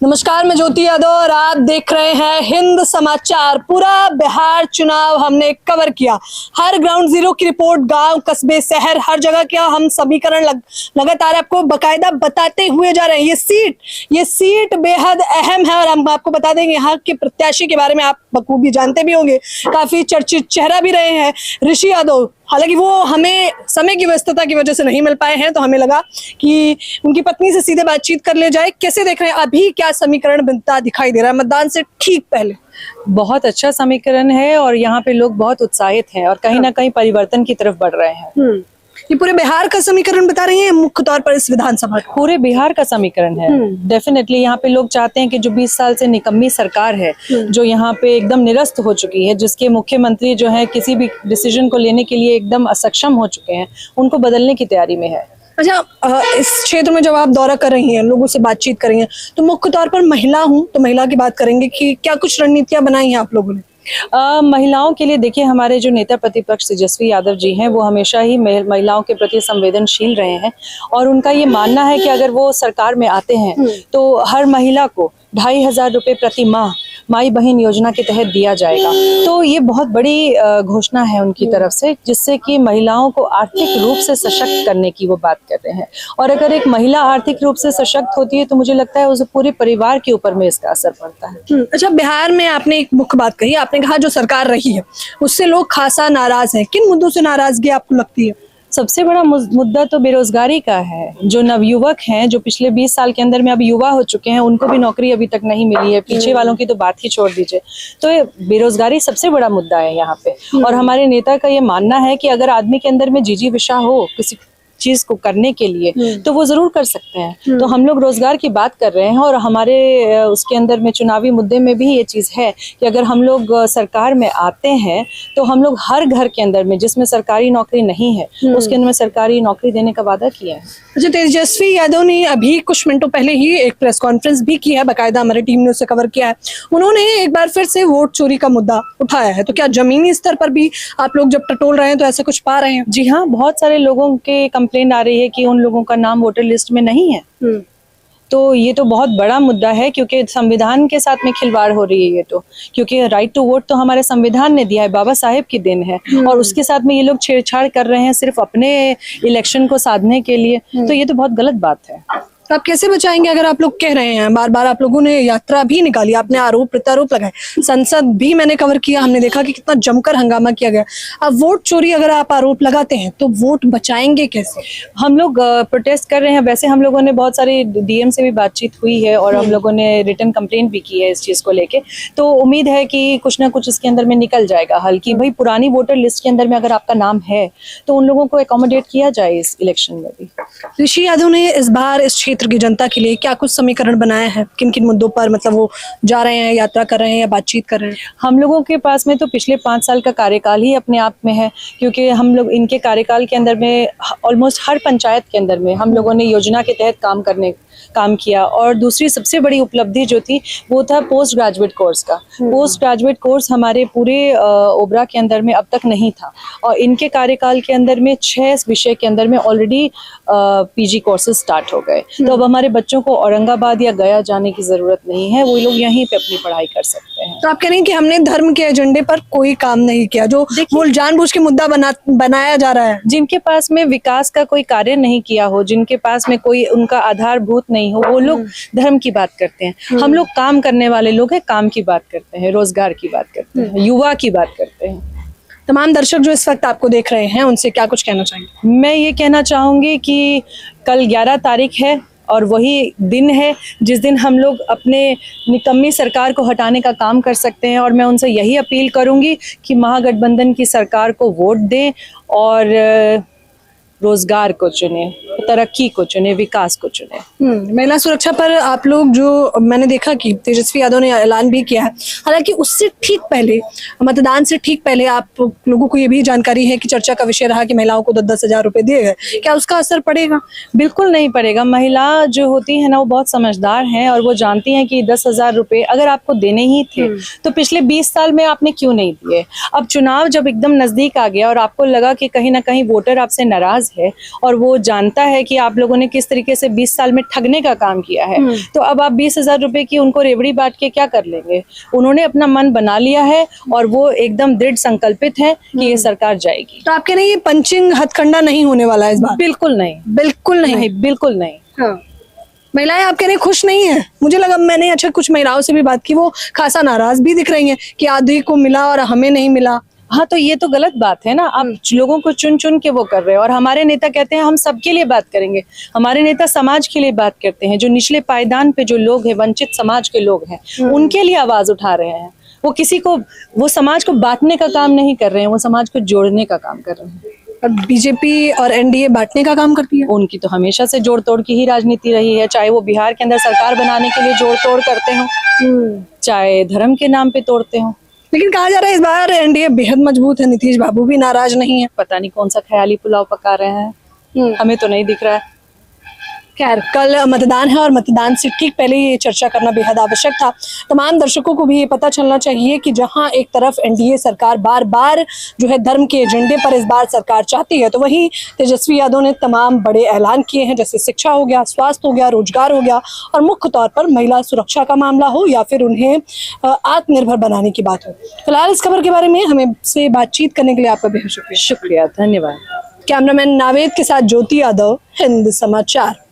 नमस्कार, मैं ज्योति यादव और आप देख रहे हैं हिंद समाचार। पूरा बिहार चुनाव हमने कवर किया, हर ग्राउंड जीरो की रिपोर्ट, गांव, कस्बे, शहर, हर जगह का हम समीकरण लगातार आपको बकायदा बताते हुए जा रहे हैं। ये सीट बेहद अहम है और हम आपको बता देंगे यहाँ के प्रत्याशी के बारे में आप बखूबी जानते भी होंगे, काफी चर्चित चेहरा भी रहे हैं ऋषि यादव। हालांकि वो हमें समय की व्यस्तता की वजह से नहीं मिल पाए हैं, तो हमें लगा कि उनकी पत्नी से सीधे बातचीत कर ले जाए। कैसे देख रहे हैं अभी, क्या समीकरण बनता दिखाई दे रहा है मतदान से ठीक पहले? बहुत अच्छा समीकरण है और यहाँ पे लोग बहुत उत्साहित हैं और कहीं ना कहीं परिवर्तन की तरफ बढ़ रहे हैं। ये पूरे बिहार का समीकरण बता रही हैं, मुख्य तौर पर इस विधानसभा का? पूरे बिहार का समीकरण है। डेफिनेटली यहाँ पे लोग चाहते हैं कि जो 20 साल से निकम्मी सरकार है, जो यहाँ पे एकदम निरस्त हो चुकी है, जिसके मुख्यमंत्री जो है किसी भी डिसीजन को लेने के लिए एकदम असक्षम हो चुके हैं, उनको बदलने की तैयारी में है। अच्छा, इस क्षेत्र में जब आप दौरा कर रही हैं, लोगों से बातचीत कर रही हैं, तो मुख्य तौर पर महिला हूँ तो महिला की बात करेंगे कि क्या कुछ रणनीतियां बनाई हैं आप लोगों ने? महिलाओं के लिए देखिए, हमारे जो नेता प्रतिपक्ष तेजस्वी यादव जी हैं, वो हमेशा ही महिलाओं के प्रति संवेदनशील रहे हैं और उनका ये मानना है कि अगर वो सरकार में आते हैं तो हर महिला को 2,500 रुपये प्रति माह माई बहन योजना के तहत दिया जाएगा। तो ये बहुत बड़ी घोषणा है उनकी तरफ से, जिससे कि महिलाओं को आर्थिक रूप से सशक्त करने की वो बात कर रहे हैं। और अगर एक महिला आर्थिक रूप से सशक्त होती है तो मुझे लगता है उसे पूरे परिवार के ऊपर में इसका असर पड़ता है। अच्छा, बिहार में आपने एक मुख्य बात कही, आपने कहा जो सरकार रही है उससे लोग खासा नाराज हैं। किन मुद्दों से नाराजगी आपको लगती है? सबसे बड़ा मुद्दा तो बेरोजगारी का है। जो नवयुवक हैं, जो पिछले 20 साल के अंदर में अब युवा हो चुके हैं, उनको भी नौकरी अभी तक नहीं मिली है। पीछे वालों की तो बात ही छोड़ दीजिए। तो ये बेरोजगारी सबसे बड़ा मुद्दा है यहाँ पे। और हमारे नेता का ये मानना है कि अगर आदमी के अंदर में जिज्ञासा हो किसी चीज को करने के लिए तो वो जरूर कर सकते हैं। तो हम लोग रोजगार की बात कर रहे हैं और हमारे उसके अंदर में चुनावी मुद्दे में भी ये चीज है कि अगर हम लोग सरकार में आते हैं तो हम लोग हर घर के अंदर में जिसमें सरकारी नौकरी नहीं है उसके अंदर में सरकारी नौकरी देने का वादा किया है। अच्छा, तेजस्वी यादव ने अभी कुछ मिनटों पहले ही एक प्रेस कॉन्फ्रेंस भी की है, बाकायदा हमारी टीम ने उसे कवर किया है। उन्होंने एक बार फिर से वोट चोरी का मुद्दा उठाया है। तो क्या जमीनी स्तर पर भी आप लोग जब टटोल रहे हैं तो ऐसा कुछ पा रहे हैं? जी हाँ, बहुत सारे लोगों के कंप्लेंट आ रही है कि उन लोगों का नाम वोटर लिस्ट में नहीं है। तो ये तो बहुत बड़ा मुद्दा है, क्योंकि संविधान के साथ में खिलवाड़ हो रही है ये तो। क्योंकि राइट टू वोट तो हमारे संविधान ने दिया है, बाबा साहेब की देन है, और उसके साथ में ये लोग छेड़छाड़ कर रहे हैं सिर्फ अपने इलेक्शन को साधने के लिए। तो ये तो बहुत गलत बात है। तो आप कैसे बचाएंगे? अगर आप लोग कह रहे हैं, बार बार आप लोगों ने यात्रा भी निकाली, आपने आरोप प्रत्यारोप लगाए, संसद भी मैंने कवर किया, हमने देखा कि कितना जमकर हंगामा किया गया। अब वोट चोरी अगर आप आरोप लगाते हैं तो वोट बचाएंगे कैसे? हम लोग प्रोटेस्ट कर रहे हैं। वैसे हम लोगों ने बहुत सारी डीएम से भी बातचीत हुई है और हम लोगों ने रिटन कंप्लेंट भी की है इस चीज को लेके। तो उम्मीद है कि कुछ ना कुछ इसके अंदर में निकल जाएगा हल, कि भाई पुरानी वोटर लिस्ट के अंदर में अगर आपका नाम है तो उन लोगों को एकोमोडेट किया जाए इस इलेक्शन में भी। ऋषि यादव ने इस बार इस क्षेत्र की जनता के लिए क्या कुछ समीकरण बनाया है? किन किन मुद्दों पर मतलब वो जा रहे हैं, यात्रा कर रहे हैं या बातचीत कर रहे हैं? हम लोगों के पास में तो पिछले 5 साल का कार्यकाल ही अपने आप में है, क्योंकि हम लोग इनके कार्यकाल के अंदर में ऑलमोस्ट हर पंचायत के अंदर में हम लोगों ने योजना के तहत काम किया। और दूसरी सबसे बड़ी उपलब्धि जो थी वो था पोस्ट ग्रेजुएट कोर्स का। पोस्ट ग्रेजुएट कोर्स हमारे पूरे ओबरा के अंदर में अब तक नहीं था, और इनके कार्यकाल के अंदर में 6 विषय के अंदर में ऑलरेडी पीजी कोर्सेज स्टार्ट हो गए। तो अब हमारे बच्चों को औरंगाबाद या गया जाने की जरूरत नहीं है, वो लोग यहीं पे अपनी पढ़ाई कर सकते हैं। तो आप कह रहे हैं कि हमने धर्म के एजेंडे पर कोई काम नहीं किया, जो वो जानबूझ के मुद्दा बनाया जा रहा है। जिनके पास में विकास का कोई कार्य नहीं किया हो, जिनके पास में कोई उनका आधारभूत नहीं हो, वो लोग धर्म की बात करते हैं। हम लोग काम करने वाले लोग हैं, काम की बात करते हैं, रोजगार की बात करते हैं, युवा की बात करते हैं। तमाम दर्शक जो इस वक्त आपको देख रहे हैं उनसे क्या कुछ कहना चाहेंगे? मैं ये कहना चाहूंगी कि कल 11 तारीख है और वही दिन है जिस दिन हम लोग अपने निकम्मी सरकार को हटाने का काम कर सकते हैं। और मैं उनसे यही अपील करूंगी कि महागठबंधन की सरकार को वोट दें और रोजगार को चुने, तरक्की को चुने, विकास को चुने। महिला सुरक्षा पर आप लोग, जो मैंने देखा कि तेजस्वी यादव ने ऐलान भी किया है, हालांकि उससे ठीक पहले, मतदान से ठीक पहले आप लोगों को ये भी जानकारी है कि चर्चा का विषय रहा कि महिलाओं को 10-10 हजार रुपए दिए गए। क्या उसका असर पड़ेगा? बिल्कुल नहीं पड़ेगा। महिला जो होती है ना, वो बहुत समझदार हैं और वो जानती हैं कि 10,000 रुपए अगर आपको देने ही थे तो पिछले 20 साल में आपने क्यों नहीं दिए। अब चुनाव जब एकदम नजदीक आ गया और आपको लगा कि कहीं ना कहीं वोटर आपसे नाराज है और वो जानता है कि आप लोगों ने किस तरीके से 20 साल में ठगने का काम किया है, तो अब आप 20,000 रुपए की उनको रेवड़ी बांट के क्या कर लेंगे। उन्होंने अपना मन बना लिया है और वो एकदम दृढ़ संकल्पित है कि ये सरकार जाएगी। तो आपके नहीं ये पंचिंग हथकंडा नहीं होने वाला है इस बार? बिल्कुल नहीं, बिल्कुल नहीं। बिल्कुल नहीं। हाँ। महिलाएं आपके नहीं खुश नहीं है? मुझे लगा, मैंने अच्छा कुछ महिलाओं से भी बात की, वो खासा नाराज भी दिख रही हैं कि आधी को मिला और हमें नहीं मिला। हाँ, तो ये तो गलत बात है ना। आप लोगों को चुन चुन के वो कर रहे हैं और हमारे नेता कहते हैं हम सबके लिए बात करेंगे। हमारे नेता समाज के लिए बात करते हैं, जो निचले पायदान पे जो लोग हैं, वंचित समाज के लोग हैं, उनके लिए आवाज उठा रहे हैं। वो किसी को, वो समाज को बांटने का काम नहीं कर रहे हैं, वो समाज को जोड़ने का काम कर रहे हैं। और बीजेपी और एनडीए बांटने का काम करती है? उनकी तो हमेशा से जोड़ तोड़ की ही राजनीति रही है, चाहे वो बिहार के अंदर सरकार बनाने के लिए जोड़ तोड़ करते हो, चाहे धर्म के नाम पे तोड़ते हो। लेकिन कहा जा रहा है इस बार एनडीए बेहद मजबूत है, नीतीश बाबू भी नाराज नहीं है। पता नहीं कौन सा ख्याली पुलाव पका रहे हैं, हमें तो नहीं दिख रहा है। खैर, कल मतदान है और मतदान से ठीक पहले ये चर्चा करना बेहद आवश्यक था। तमाम दर्शकों को भी ये पता चलना चाहिए कि जहां एक तरफ एनडीए सरकार बार बार जो है धर्म के एजेंडे पर इस बार सरकार चाहती है, तो वहीं तेजस्वी यादव ने तमाम बड़े ऐलान किए हैं, जैसे शिक्षा हो गया, स्वास्थ्य हो गया, रोजगार हो गया और मुख्य तौर पर महिला सुरक्षा का मामला हो या फिर उन्हें आत्मनिर्भर बनाने की बात हो। फिलहाल इस खबर के बारे में हमें से बातचीत करने के लिए आपका बेहद शुक्रिया। शुक्रिया, धन्यवाद। कैमरामैन नावेद के साथ ज्योति यादव, हिंद समाचार।